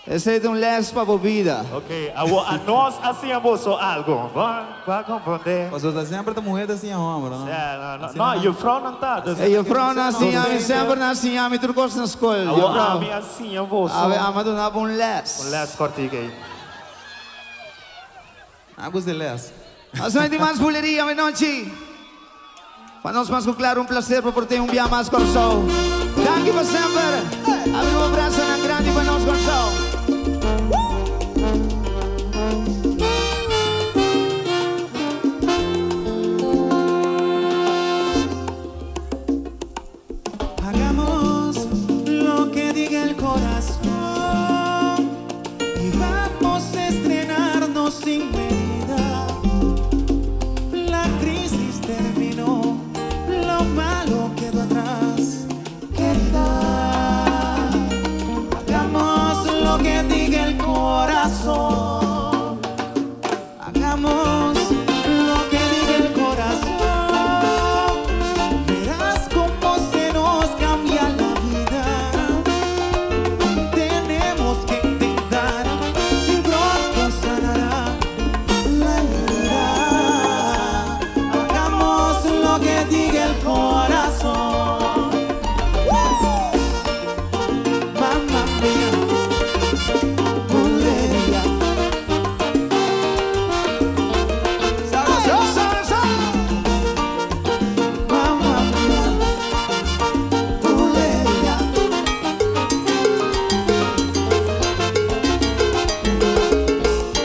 Ese es de un les para vida. Ok, nós hacíamos algo. Vai compreender. Você sempre tá morrendo assim, homem, não? Não, eu falo não tá. Eu falo assim, eu sempre assim, eu turco na escola. Eu falo. Eu assim, eu vou. Eu do na bom les. Les cortigue. Águas de les. Nós não tem mais buleria, mas noite. Para nós mais claro, prazer por ter dia mais coração. Daqui para sempre. Abre um abraço na grande para nós coração. Hagamos lo que diga el corazón y vamos a estrenarnos sin medida. La crisis terminó, lo malo quedó atrás, querida. Hagamos lo que diga el corazón. Hagamos lo que diga el corazón. Verás cómo se nos cambia la vida. Tenemos que intentar y pronto sanará la herida. Hagamos lo que diga el corazón. Mamma mía, bulería. Mamma mía, bulería.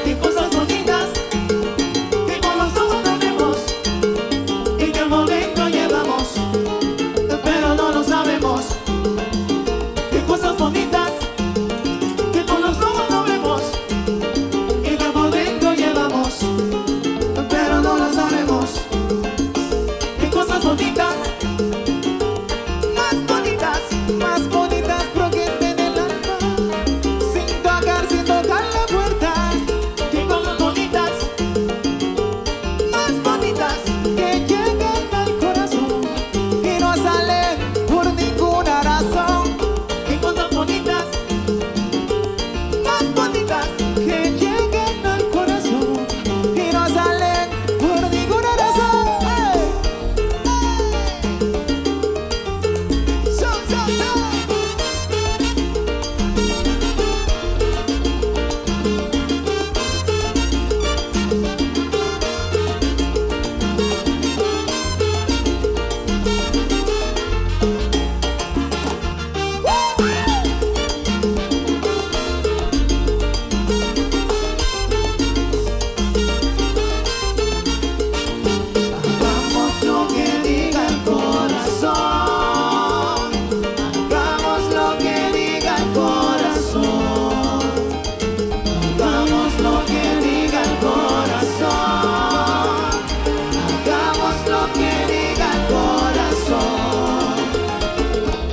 Qué cosas bonitas que con los ojos no vemos y que al momento llevamos, pero no lo sabemos. Qué cosas bonitas que con los ojos no vemos y que por dentro llevamos, pero no lo sabemos. Qué cosas bonitas, más bonitas provienen del alma, sin tocar la puerta. Qué cosas bonitas, más bonitas que llegan al corazón y no salen por ninguna razón. Qué cosas bonitas, más bonitas que llegan al corazón y no salen por ninguna razón. ¡Hey! Hagamos lo que diga el corazón. Hagamos lo que diga el corazón. Hagamos lo que diga el corazón. Hagamos lo que diga el corazón.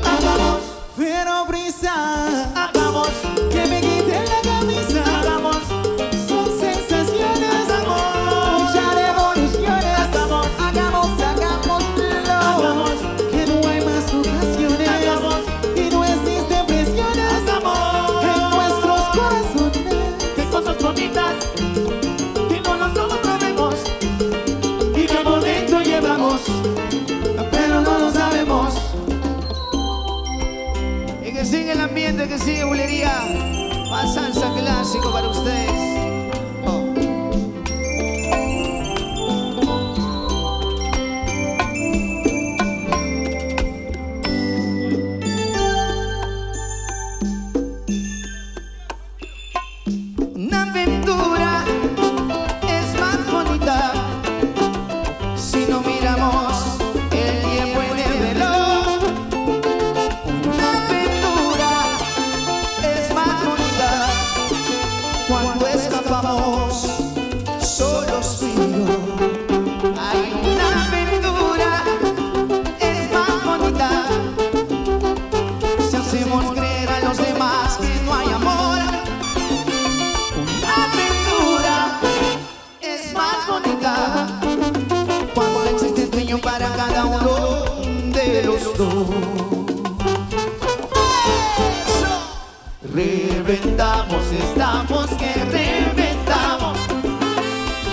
Hagamos, pero prisa. Hagamos, que me quiten la camisa. Hagamos, son sensaciones. Hagamos, muchas revoluciones. Hagamos, hagámoslo. Que no hay más ocasiones. Y no existen presiones. En nuestros corazones. Qué cosas bonitas que con los ojos no vemos y que por dentro llevamos, pero no lo sabemos. Y que sigue el ambiente, que sigue bulería. Más salsa clásico para ustedes. Oh. Una aventura es más bonita si no miramos el tiempo en el reloj. Una aventura es más bonita cuando reventamos, estamos que reventamos.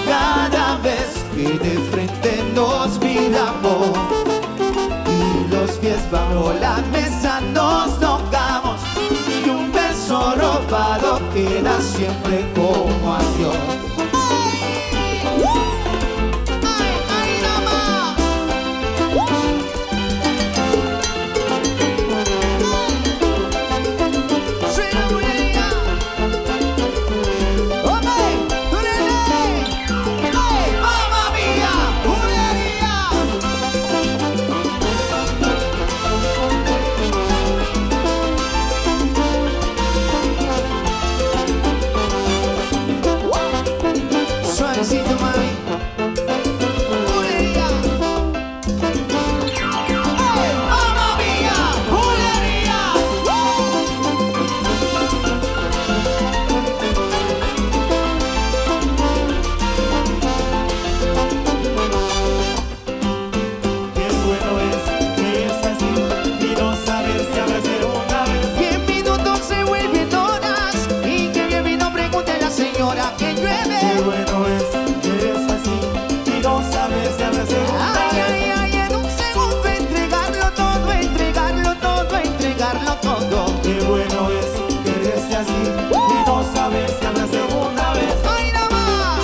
Cada vez que de frente nos miramos y los pies bajo la mesa nos tocamos, y un beso robado queda siempre como adiós. Suavecito, mami. Bulería. ¡Ay, mamma mía! Bulería. Qué bueno es que es así y no saber si habrá ser una vez. 10 minutos se vuelven horas y que bien vino pregunte a la señora que Qué llueve. bueno es que es así y no saber si habrá ser una Ay, vez. ay, ay, en un segundo entregarlo todo, entregarlo todo, entregarlo todo. Qué bueno es quererse así y no saber si habrá ser una vez. ¡Ay, nada más!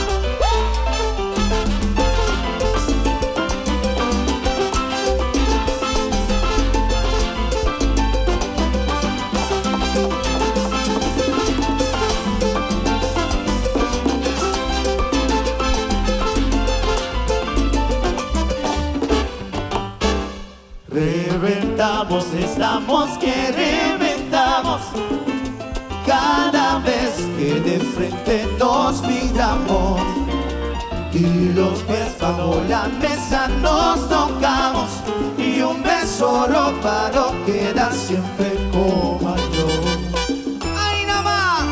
Reventamos, Estamos que reventamos cada vez que de frente nos miramos y los pies bajo la mesa nos tocamos, y un beso robado queda siempre como adiós. ¡Ay, nada más!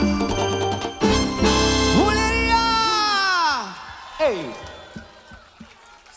¡Bulería! ¡Ey!